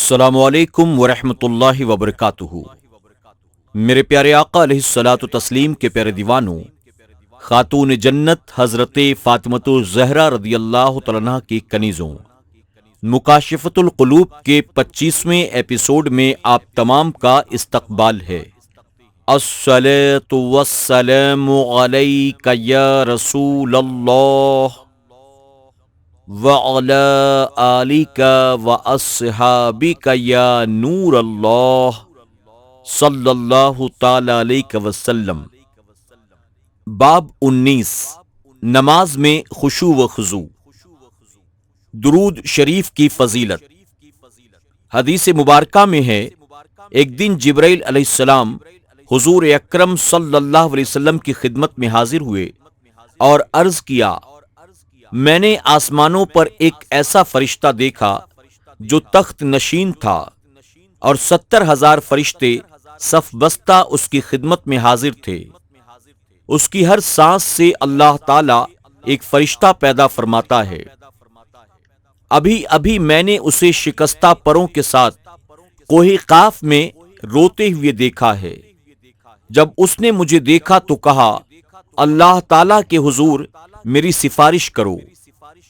السلام علیکم ورحمۃ اللہ وبرکاتہ۔ میرے پیارے آقا علیہ الصلاۃ والتسلیم کے پیارے دیوانوں، خاتون جنت حضرت فاطمۃ الزہرا رضی اللہ تعالیٰ عنہا کی کنیزوں، مکاشفۃ القلوب کے 25ویں ایپیسوڈ میں آپ تمام کا استقبال ہے۔ الصلاۃ والسلام علیک یا رسول اللہ وَعَلَىٰ آلِكَ وَأَصْحَابِكَ یا نور اللہ صلی اللہ تعالی علیہ وسلم۔ باب 19، نماز میں خشوع و خضوع، درود شریف کی فضیلت۔ حدیث مبارکہ میں ہے، ایک دن جبرائیل علیہ السلام حضور اکرم صلی اللہ علیہ وسلم کی خدمت میں حاضر ہوئے اور عرض کیا، میں نے آسمانوں پر ایک ایسا فرشتہ دیکھا جو تخت نشین تھا، اور 70,000 فرشتے صف بستہ اس کی خدمت میں حاضر تھے۔ اس کی ہر سانس سے اللہ تعالیٰ ایک فرشتہ پیدا فرماتا ہے۔ ابھی ابھی میں نے اسے شکستہ پروں کے ساتھ کوہ قاف میں روتے ہوئے دیکھا ہے۔ جب اس نے مجھے دیکھا تو کہا، اللہ تعالیٰ کے حضور میری سفارش کرو۔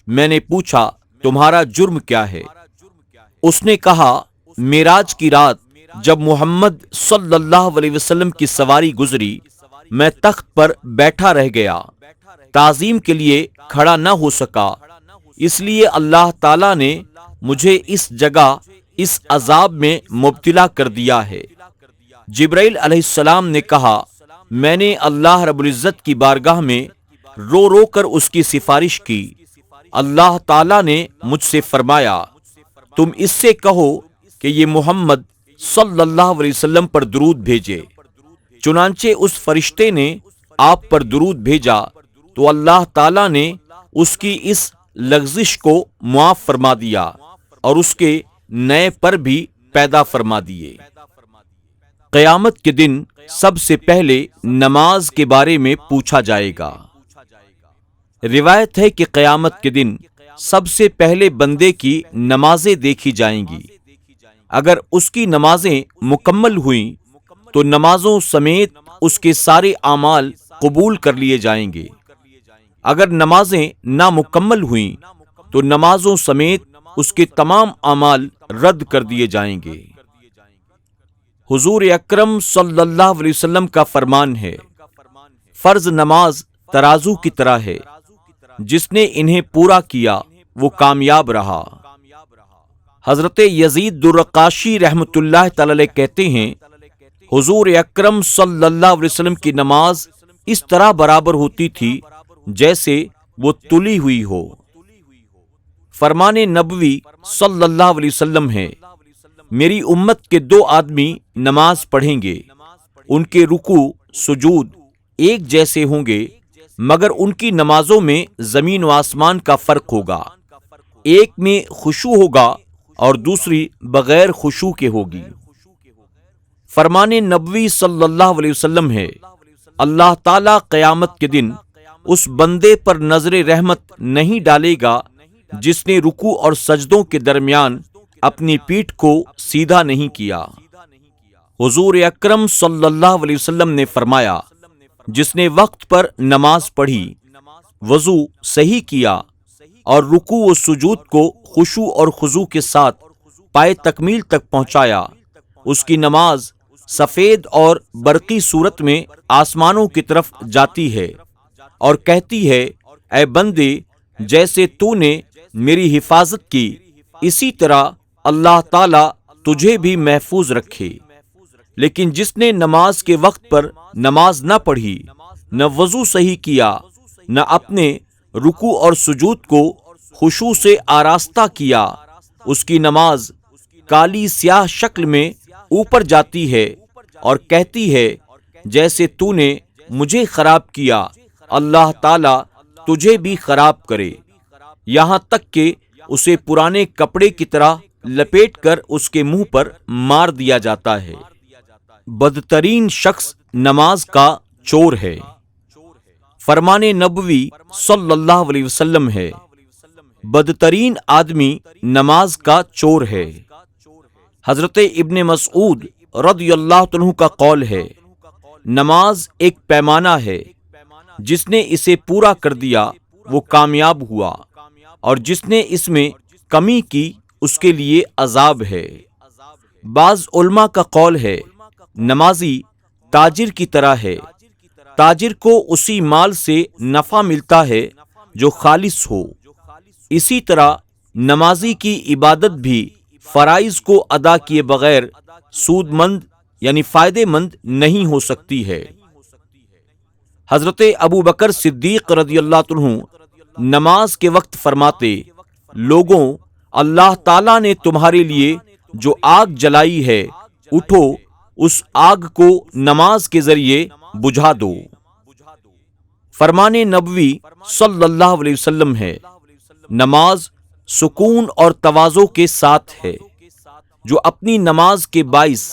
میں نے پوچھا، تمہارا جرم کیا ہے؟ اس نے کہا، معراج کی رات جب محمد صلی اللہ علیہ وسلم کی سواری گزری، میں تخت پر بیٹھا رہ گیا، تعظیم کے لیے کھڑا نہ ہو سکا، اس لیے اللہ تعالیٰ نے مجھے اس جگہ اس عذاب میں مبتلا کر دیا ہے۔ جبرائیل علیہ السلام نے کہا، میں نے اللہ رب العزت کی بارگاہ میں رو رو کر اس کی سفارش کی۔ اللہ تعالیٰ نے مجھ سے فرمایا، تم اس سے کہو کہ یہ محمد صلی اللہ علیہ وسلم پر درود بھیجے۔ چنانچہ اس فرشتے نے آپ پر درود بھیجا تو اللہ تعالیٰ نے اس کی اس لغزش کو معاف فرما دیا اور اس کے نئے پر بھی پیدا فرما دیے۔ قیامت کے دن سب سے پہلے نماز کے بارے میں پوچھا جائے گا۔ روایت ہے کہ قیامت کے دن سب سے پہلے بندے کی نمازیں دیکھی جائیں گی۔ اگر اس کی نمازیں مکمل ہوئیں تو نمازوں سمیت اس کے سارے اعمال قبول کر لیے جائیں گے۔ اگر نمازیں نامکمل ہوئیں تو نمازوں سمیت اس کے تمام اعمال رد کر دیے جائیں گے۔ حضور اکرم صلی اللہ علیہ وسلم کا فرمان ہے، فرض نماز ترازو کی طرح ہے، جس نے انہیں پورا کیا وہ کامیاب رہا۔ حضرت یزید الرقاشی رحمۃ اللہ تعالی علیہ کہتے ہیں، حضور اکرم صلی اللہ علیہ وسلم کی نماز اس طرح برابر ہوتی تھی جیسے وہ تلی ہوئی ہو۔ فرمان نبوی صلی اللہ علیہ وسلم ہے، میری امت کے 2 آدمی نماز پڑھیں گے، ان کے رکوع سجود ایک جیسے ہوں گے، مگر ان کی نمازوں میں زمین و آسمان کا فرق ہوگا، ایک میں خشوع ہوگا اور دوسری بغیر خشوع کے ہوگی۔ فرمان نبوی صلی اللہ علیہ وسلم ہے، اللہ تعالیٰ قیامت کے دن اس بندے پر نظر رحمت نہیں ڈالے گا جس نے رکوع اور سجدوں کے درمیان اپنی پیٹھ کو سیدھا نہیں کیا۔ حضور اکرم صلی اللہ علیہ وسلم نے فرمایا، جس نے وقت پر نماز پڑھی، وضو صحیح کیا اور رکوع و سجود کو خشوع اور خضوع کے ساتھ پائے تکمیل تک پہنچایا، اس کی نماز سفید اور برقی صورت میں آسمانوں کی طرف جاتی ہے اور کہتی ہے، اے بندے، جیسے تو نے میری حفاظت کی، اسی طرح اللہ تعالیٰ تجھے بھی محفوظ رکھے۔ لیکن جس نے نماز کے وقت پر نماز نہ پڑھی، نہ وضو صحیح کیا، نہ اپنے رکوع اور سجود کو خشوع سے آراستہ کیا، اس کی نماز کالی سیاہ شکل میں اوپر جاتی ہے اور کہتی ہے، جیسے تو نے مجھے خراب کیا، اللہ تعالیٰ تجھے بھی خراب کرے، یہاں تک کہ اسے پرانے کپڑے کی طرح لپیٹ کر اس کے منہ پر مار دیا جاتا ہے۔ بدترین شخص نماز کا چور ہے۔ فرمان نبوی صلی اللہ علیہ وسلم ہے، بدترین آدمی نماز کا چور ہے۔ حضرت ابن مسعود رضی اللہ عنہ کا قول ہے، نماز ایک پیمانہ ہے، جس نے اسے پورا کر دیا وہ کامیاب ہوا، اور جس نے اس میں کمی کی اس کے لیے عذاب ہے۔ بعض علماء کا قول ہے، نمازی تاجر کی طرح ہے، تاجر کو اسی مال سے نفع ملتا ہے جو خالص ہو۔ اسی طرح نمازی کی عبادت بھی فرائض کو ادا کیے بغیر سود مند یعنی فائدے مند نہیں ہو سکتی ہے۔ حضرت ابو بکر صدیق رضی اللہ عنہ نماز کے وقت فرماتے، لوگوں، اللہ تعالیٰ نے تمہارے لیے جو آگ جلائی ہے، اٹھو اس آگ کو نماز کے ذریعے بجھا دو۔ فرمان نبوی صلی اللہ علیہ وسلم ہے، نماز سکون اور تواضع کے ساتھ ہے۔ جو اپنی نماز کے باعث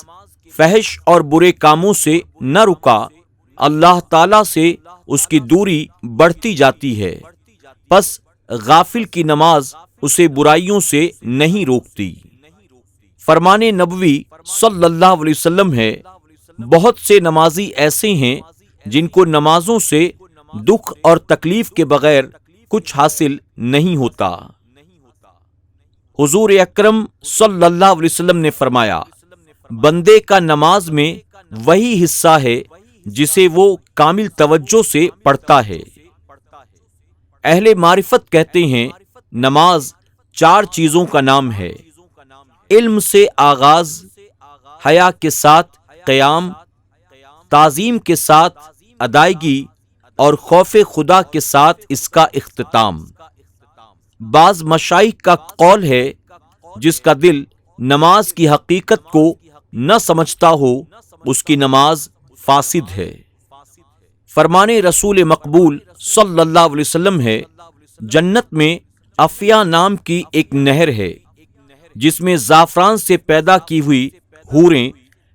فحش اور برے کاموں سے نہ رکا، اللہ تعالیٰ سے اس کی دوری بڑھتی جاتی ہے، پس غافل کی نماز اسے برائیوں سے نہیں روکتی۔ فرمان نبوی صلی اللہ علیہ وسلم ہے، بہت سے نمازی ایسے ہیں جن کو نمازوں سے دکھ اور تکلیف کے بغیر کچھ حاصل نہیں ہوتا۔ حضور اکرم صلی اللہ علیہ وسلم نے فرمایا، بندے کا نماز میں وہی حصہ ہے جسے وہ کامل توجہ سے پڑھتا ہے۔ اہل معرفت کہتے ہیں، نماز 4 چیزوں کا نام ہے: علم سے آغاز، حیا کے ساتھ قیام، تعظیم کے ساتھ ادائیگی، اور خوف خدا کے ساتھ اس کا اختتام۔ بعض مشائخ کا قول ہے، جس کا دل نماز کی حقیقت کو نہ سمجھتا ہو اس کی نماز فاسد ہے۔ فرمان رسول مقبول صلی اللہ علیہ وسلم ہے، جنت میں افیا نام کی ایک نہر ہے، جس میں زعفران سے پیدا کی ہوئی حوریں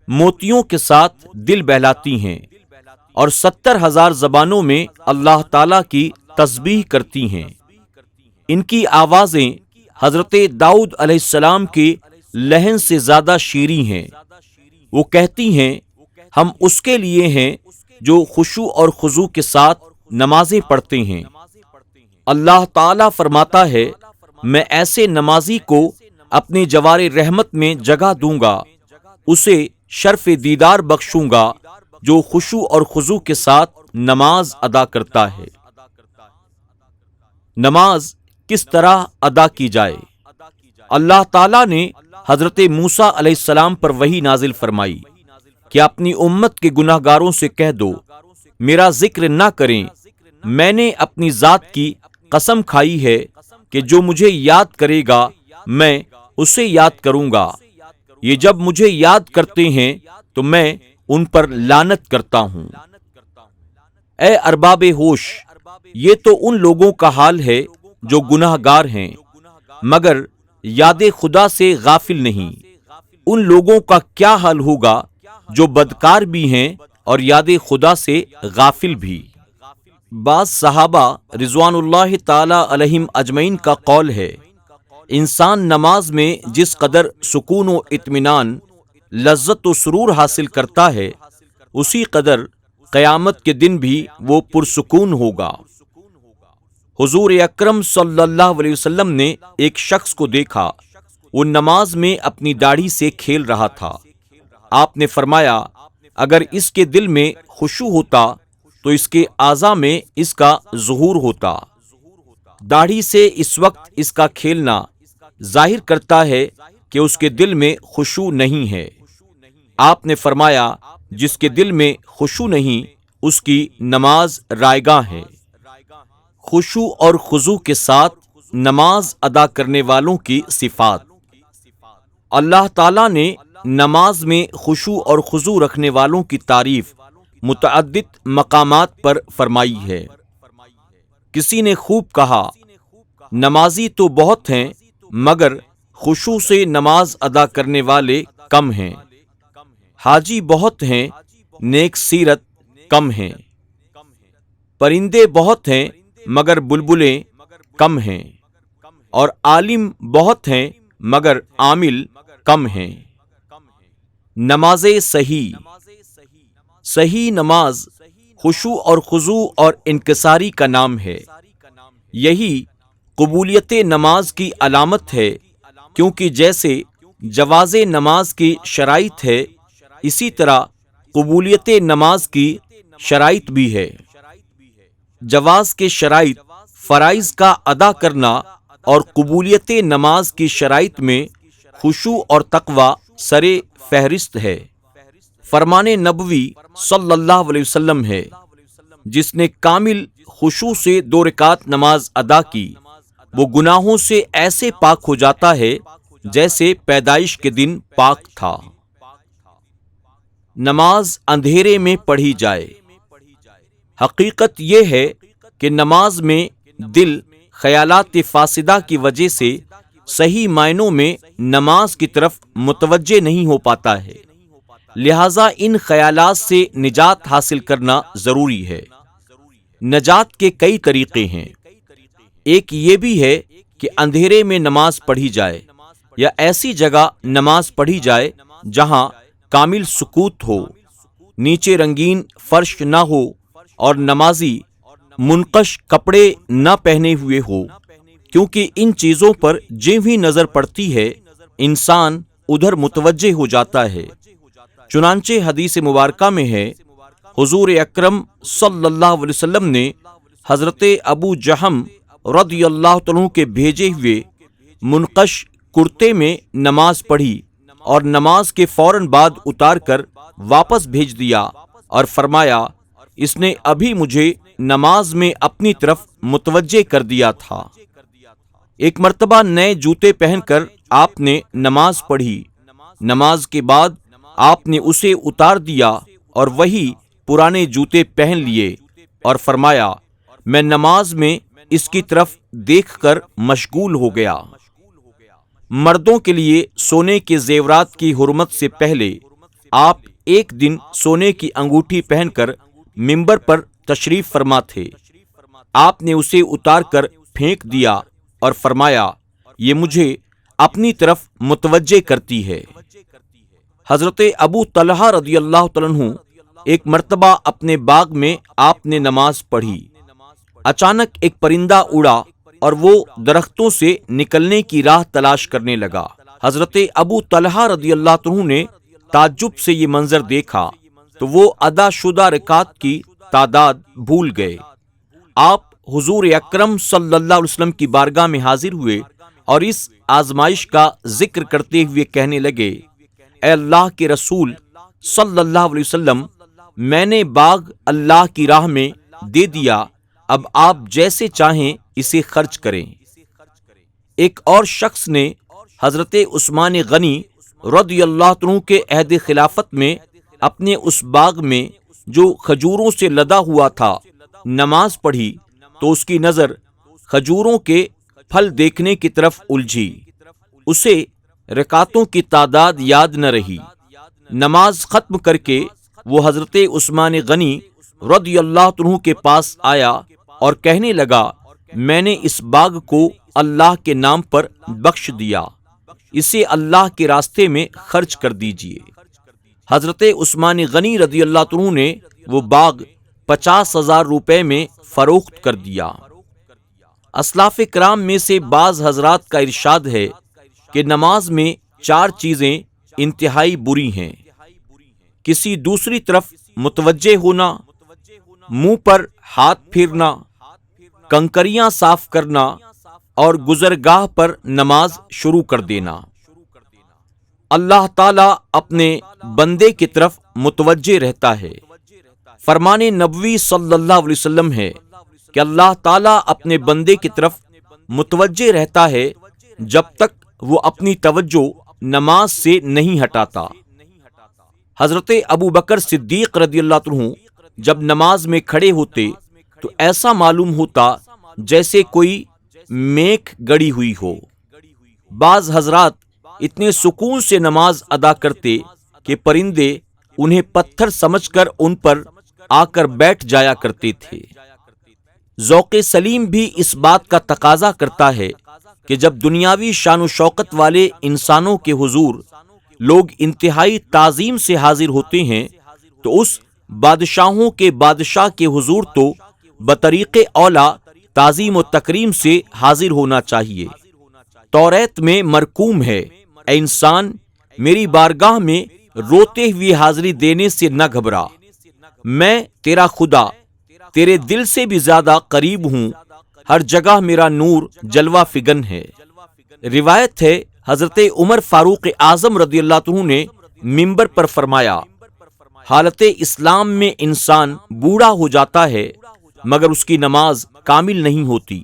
موتیوں کے ساتھ دل بہلاتی ہیں اور 70,000 زبانوں میں اللہ تعالیٰ کی تسبیح کرتی ہیں۔ ان کی آوازیں حضرت داؤد علیہ السلام کے لحن سے زیادہ شیریں ہیں۔ وہ کہتی ہیں، ہم اس کے لیے ہیں جو خشوع اور خضوع کے ساتھ نمازیں پڑھتے ہیں۔ اللہ تعالیٰ فرماتا ہے، میں ایسے نمازی کو اپنے جوار رحمت میں جگہ دوں گا، اسے شرف دیدار بخشوں گا جو خشوع اور خضوع کے ساتھ نماز ادا کرتا ہے۔ نماز کس طرح ادا کی جائے؟ اللہ تعالیٰ نے حضرت موسیٰ علیہ السلام پر وحی نازل فرمائی کہ اپنی امت کے گناہ گاروں سے کہہ دو، میرا ذکر نہ کریں، میں نے اپنی ذات کی قسم کھائی ہے کہ جو مجھے یاد کرے گا میں اسے یاد کروں گا، یہ جب مجھے یاد کرتے ہیں تو میں ان پر لعنت کرتا ہوں۔ اے ارباب ہوش، یہ تو ان لوگوں کا حال ہے جو گناہ گار ہیں، مگر یاد خدا سے غافل نہیں۔ ان لوگوں کا کیا حال ہوگا جو بدکار بھی ہیں اور یاد خدا سے غافل بھی۔ بعض صحابہ رضوان اللہ تعالی علیہم اجمعین کا قول ہے، انسان نماز میں جس قدر سکون و اطمینان، لذت و سرور حاصل کرتا ہے، اسی قدر قیامت کے دن بھی وہ پرسکون ہوگا۔ حضور اکرم صلی اللہ علیہ وسلم نے ایک شخص کو دیکھا، وہ نماز میں اپنی داڑھی سے کھیل رہا تھا۔ آپ نے فرمایا، اگر اس کے دل میں خشوع ہوتا تو اس کے اعضاء میں اس کا ظہور ہوتا۔ داڑھی سے اس وقت اس کا کھیلنا ظاہر کرتا ہے کہ اس کے دل میں خشوع نہیں ہے۔ آپ نے فرمایا، جس کے دل میں خشوع نہیں اس کی نماز رائگاں ہے۔ خشوع اور خضوع کے ساتھ نماز ادا کرنے والوں کی صفات۔ اللہ تعالیٰ نے نماز میں خشوع اور خضوع رکھنے والوں کی تعریف متعدد مقامات پر فرمائی ہے۔ کسی نے خوب کہا، نمازی تو بہت ہیں مگر خشوع سے نماز ادا کرنے والے کم ہیں۔ حاجی بہت ہیں، نیک سیرت کم ہیں۔ پرندے بہت ہیں مگر بلبلیں کم ہیں، اور عالم بہت ہیں مگر عامل کم ہیں۔ نماز صحیح صحیح نماز خشوع اور خضوع اور انکساری کا نام ہے۔ یہی قبولیت نماز کی علامت ہے، کیونکہ جیسے جواز نماز کی شرائط ہے، اسی طرح قبولیت نماز کی شرائط بھی ہے۔ جواز کے شرائط فرائض کا ادا کرنا اور قبولیت نماز کی شرائط میں خشوع اور تقوی سر فہرست ہے۔ فرمان نبوی صلی اللہ علیہ وسلم ہے، جس نے کامل خشوع سے 2 رکعت نماز ادا کی، وہ گناہوں سے ایسے پاک ہو جاتا ہے جیسے پیدائش کے دن پاک تھا۔ نماز اندھیرے میں پڑھی جائے۔ حقیقت یہ ہے کہ نماز میں دل خیالات فاسدہ کی وجہ سے صحیح معنوں میں نماز کی طرف متوجہ نہیں ہو پاتا ہے، لہذا ان خیالات سے نجات حاصل کرنا ضروری ہے۔ نجات کے کئی طریقے ہیں۔ ایک یہ بھی ہے کہ اندھیرے میں نماز پڑھی جائے یا ایسی جگہ نماز پڑھی جائے جہاں کامل سکوت ہو، نیچے رنگین فرش نہ ہو اور نمازی منقش کپڑے نہ پہنے ہوئے ہو، کیونکہ ان چیزوں پر جب ہی نظر پڑتی ہے انسان ادھر متوجہ ہو جاتا ہے۔ چنانچہ حدیث مبارکہ میں ہے، حضور اکرم صلی اللہ علیہ وسلم نے حضرت ابو جہم رضی اللہ عنہ کے بھیجے ہوئے منقش کرتے میں نماز پڑھی اور نماز کے فوراً بعد اتار کر واپس بھیج دیا اور فرمایا، اس نے ابھی مجھے نماز میں اپنی طرف متوجہ کر دیا تھا۔ ایک مرتبہ نئے جوتے پہن کر آپ نے نماز پڑھی، نماز کے بعد آپ نے اسے اتار دیا اور وہی پرانے جوتے پہن لیے اور فرمایا، میں نماز میں اس کی طرف دیکھ کر مشغول ہو گیا۔ مردوں کے لیے سونے کے زیورات کی حرمت سے پہلے آپ ایک دن سونے کی انگوٹھی پہن کر منبر پر تشریف فرما تھے۔ آپ نے اسے اتار کر پھینک دیا اور فرمایا، یہ مجھے اپنی طرف متوجہ کرتی ہے۔ حضرت ابو طلحہ رضی اللہ عنہ ایک مرتبہ اپنے باغ میں آپ نے نماز پڑھی، اچانک ایک پرندہ اڑا اور وہ درختوں سے نکلنے کی راہ تلاش کرنے لگا۔ حضرت ابو طلحہ رضی اللہ عنہ نے تعجب سے یہ منظر دیکھا تو وہ ادا شدہ رکعات کی تعداد بھول گئے۔ آپ حضور اکرم صلی اللہ علیہ وسلم کی بارگاہ میں حاضر ہوئے اور اس آزمائش کا ذکر کرتے ہوئے کہنے لگے، اے اللہ کے رسول صلی اللہ علیہ وسلم، میں نے باغ اللہ کی راہ میں دے دیا، اب آپ جیسے چاہیں اسے خرچ کریں۔ ایک اور شخص نے حضرت عثمان غنی رضی اللہ عنہ کے عہد خلافت میں اپنے اس باغ میں جو کھجوروں سے لدا ہوا تھا نماز پڑھی تو اس کی نظر کھجوروں کے پھل دیکھنے کی طرف الجھی، اسے رکعتوں کی تعداد یاد نہ رہی۔ نماز ختم کر کے وہ حضرت عثمان غنی رضی اللہ عنہ کے پاس آیا اور کہنے لگا، میں نے اس باغ کو اللہ کے نام پر بخش دیا، اسے اللہ کے راستے میں خرچ کر دیجیے۔ حضرت عثمان غنی رضی اللہ عنہ نے وہ باغ 50,000 روپے میں فروخت کر دیا۔ اسلاف کرام میں سے بعض حضرات کا ارشاد ہے کہ نماز میں 4 چیزیں انتہائی بری ہیں: کسی دوسری طرف متوجہ ہونا، منہ پر ہاتھ پھیرنا، کنکریاں صاف کرنا اور گزرگاہ پر نماز شروع کر دینا۔ اللہ تعالیٰ اپنے بندے کی طرف متوجہ رہتا ہے۔ فرمان نبوی صلی اللہ علیہ وسلم ہے کہ اللہ تعالیٰ اپنے بندے کی طرف متوجہ رہتا ہے جب تک وہ اپنی توجہ نماز سے نہیں ہٹاتا۔ حضرت ابو بکر صدیق رضی اللہ عنہ جب نماز میں کھڑے ہوتے تو ایسا معلوم ہوتا جیسے کوئی میخ گڑی ہوئی ہو۔ بعض حضرات اتنے سکون سے نماز ادا کرتے کہ پرندے انہیں پتھر سمجھ کر ان پر آ کر بیٹھ جایا کرتے تھے۔ ذوق سلیم بھی اس بات کا تقاضا کرتا ہے کہ جب دنیاوی شان و شوکت والے انسانوں کے حضور لوگ انتہائی تعظیم سے حاضر ہوتے ہیں تو اس بادشاہوں کے بادشاہ کے حضور تو بطریق اولا تعظیم و تکریم سے حاضر ہونا چاہیے۔ توریت میں مرقوم ہے، اے انسان میری بارگاہ میں روتے ہوئے حاضری دینے سے نہ گھبرا، میں تیرا خدا تیرے دل سے بھی زیادہ قریب ہوں، ہر جگہ میرا نور جلوہ فگن ہے۔ روایت ہے حضرت عمر فاروق اعظم رضی اللہ عنہ نے منبر پر فرمایا، حالت اسلام میں انسان بوڑھا ہو جاتا ہے مگر اس کی نماز کامل نہیں ہوتی۔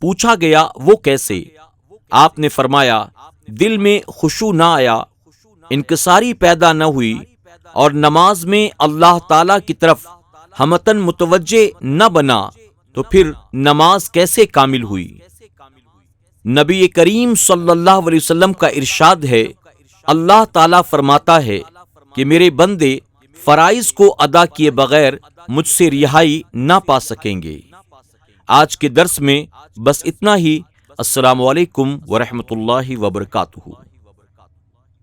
پوچھا گیا وہ کیسے؟ آپ نے فرمایا دل میں خشوع نہ آیا، انکساری پیدا نہ ہوئی اور نماز میں اللہ تعالی کی طرف ہمتن متوجہ نہ بنا تو پھر نماز کیسے کامل ہوئی؟ نبی کریم صلی اللہ علیہ وسلم کا ارشاد ہے، اللہ تعالیٰ فرماتا ہے کہ میرے بندے فرائض کو ادا کیے بغیر مجھ سے رہائی نہ پا سکیں گے۔ آج کے درس میں بس اتنا ہی۔ السلام علیکم ورحمۃ اللہ وبرکاتہ۔